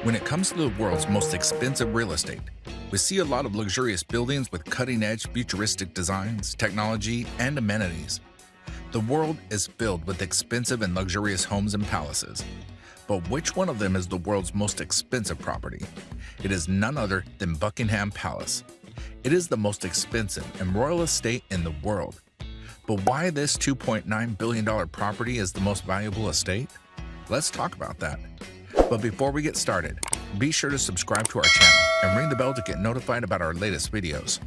When it comes to the world's most expensive real estate, we see a lot of luxurious buildings with cutting-edge futuristic designs, technology, and amenities. The world is filled with expensive and luxurious homes and palaces. But which one of them is the world's most expensive property? It is none other than Buckingham Palace. It is the most expensive and royal estate in the world. But why this $2.9 billion property is the most valuable estate? Let's talk about that. But before we get started, be sure to subscribe to our channel and ring the bell to get notified about our latest videos.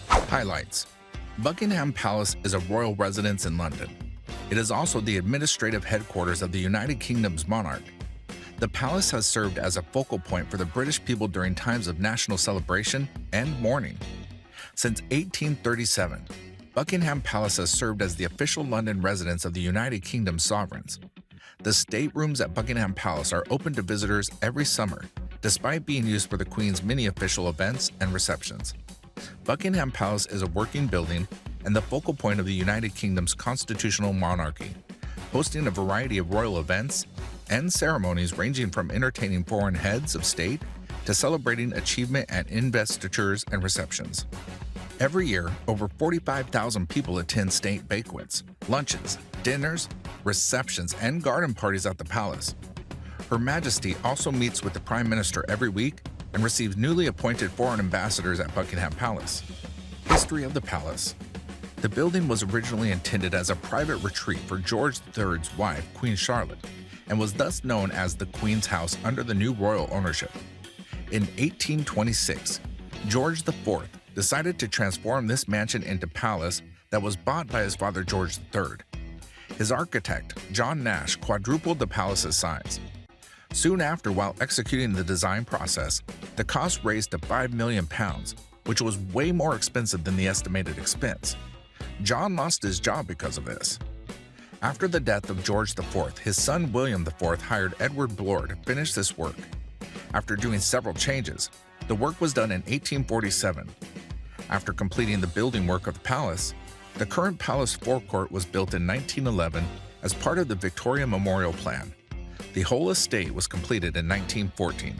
Highlights: Buckingham Palace is a royal residence in London. It is also the administrative headquarters of the United Kingdom's monarch. The palace has served as a focal point for the British people during times of national celebration and mourning. Since 1837, Buckingham Palace has served as the official London residence of the United Kingdom's sovereigns. The staterooms at Buckingham Palace are open to visitors every summer, despite being used for the Queen's many official events and receptions. Buckingham Palace is a working building and the focal point of the United Kingdom's constitutional monarchy, hosting a variety of royal events and ceremonies ranging from entertaining foreign heads of state to celebrating achievement at investitures and receptions. Every year, over 45,000 people attend state banquets, lunches, dinners, receptions, and garden parties at the palace. Her Majesty also meets with the Prime Minister every week and receives newly appointed foreign ambassadors at Buckingham Palace. History of the palace: the building was originally intended as a private retreat for George III's wife, Queen Charlotte, and was thus known as the Queen's House under the new royal ownership. In 1826, George IV decided to transform this mansion into palace that was bought by his father George III. His architect, John Nash, quadrupled the palace's size. Soon after, while executing the design process, the cost raised to £5 million, which was way more expensive than the estimated expense. John lost his job because of this. After the death of George IV, his son William IV hired Edward Bloor to finish this work. After doing several changes, the work was done in 1847. After completing the building work of the palace, the current palace forecourt was built in 1911 as part of the Victoria Memorial Plan. The whole estate was completed in 1914.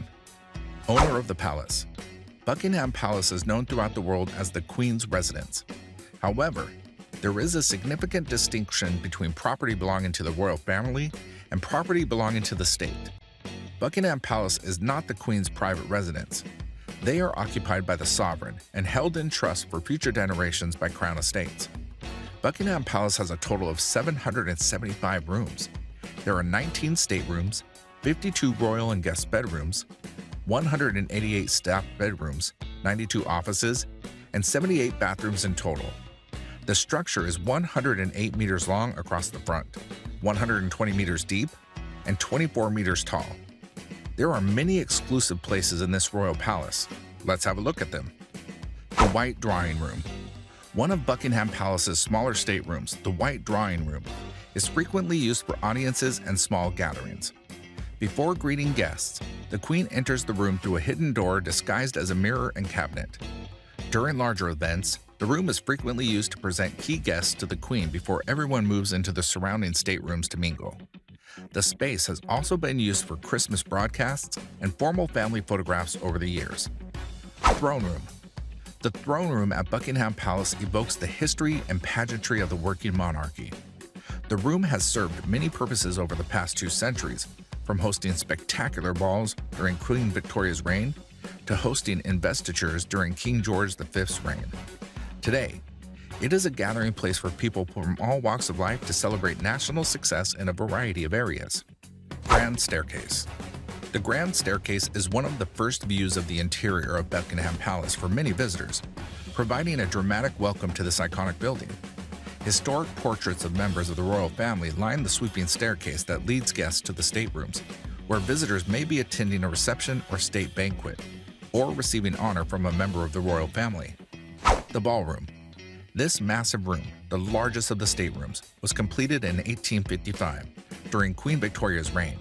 Owner of the palace: Buckingham Palace is known throughout the world as the Queen's residence. However, there is a significant distinction between property belonging to the royal family and property belonging to the state. Buckingham Palace is not the Queen's private residence. They are occupied by the sovereign and held in trust for future generations by Crown Estates. Buckingham Palace has a total of 775 rooms. There are 19 staterooms, 52 royal and guest bedrooms, 188 staff bedrooms, 92 offices, and 78 bathrooms in total. The structure is 108 meters long across the front, 120 meters deep, and 24 meters tall. There are many exclusive places in this royal palace. Let's have a look at them. The White Drawing Room. One of Buckingham Palace's smaller staterooms, the White Drawing Room, is frequently used for audiences and small gatherings. Before greeting guests, the Queen enters the room through a hidden door disguised as a mirror and cabinet. During larger events, the room is frequently used to present key guests to the Queen before everyone moves into the surrounding staterooms to mingle. The space has also been used for Christmas broadcasts and formal family photographs over the years. Throne Room. The throne room at Buckingham Palace evokes the history and pageantry of the working monarchy. The room has served many purposes over the past 2 centuries, from hosting spectacular balls during Queen Victoria's reign to hosting investitures during King George V's reign. Today, it is a gathering place for people from all walks of life to celebrate national success in a variety of areas. Grand Staircase. The Grand Staircase is one of the first views of the interior of Buckingham Palace for many visitors, providing a dramatic welcome to this iconic building. Historic portraits of members of the royal family line the sweeping staircase that leads guests to the staterooms, where visitors may be attending a reception or state banquet, or receiving honor from a member of the royal family. The Ballroom. This massive room, the largest of the staterooms, was completed in 1855 during Queen Victoria's reign.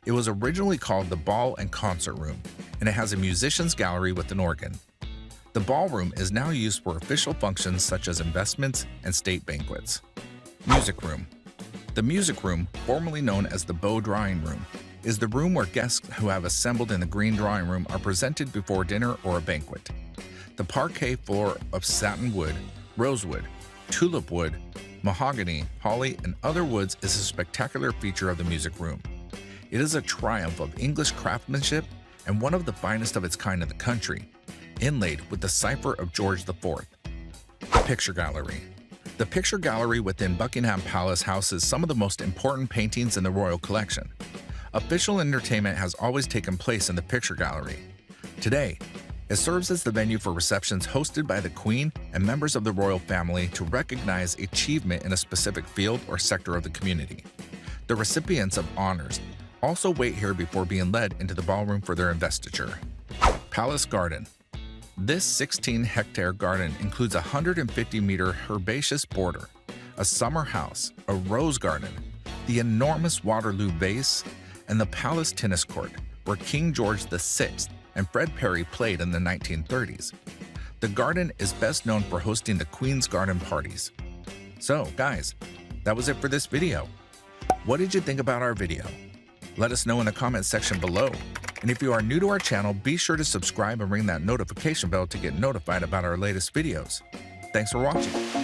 It was originally called the Ball and Concert Room, and it has a musician's gallery with an organ. The ballroom is now used for official functions such as investments and state banquets. Music Room. The music room, formerly known as the Bow Drawing Room, is the room where guests who have assembled in the green drawing room are presented before dinner or a banquet. The parquet floor of satin wood, rosewood, tulip wood, mahogany, holly, and other woods is a spectacular feature of the music room. It is a triumph of English craftsmanship and one of the finest of its kind in the country, inlaid with the cipher of George IV. Picture Gallery. The picture gallery within Buckingham Palace houses some of the most important paintings in the royal collection. Official entertainment has always taken place in the picture gallery. Today, it serves as the venue for receptions hosted by the Queen and members of the royal family to recognize achievement in a specific field or sector of the community. The recipients of honors also wait here before being led into the ballroom for their investiture. Palace Garden. This 16-hectare garden includes a 150-meter herbaceous border, a summer house, a rose garden, the enormous Waterloo vase, and the palace tennis court, where King George VI and Fred Perry played in the 1930s. The garden is best known for hosting the Queen's Garden parties. So, guys, that was it for this video. What did you think about our video? Let us know in the comment section below. And if you are new to our channel, be sure to subscribe and ring that notification bell to get notified about our latest videos. Thanks for watching.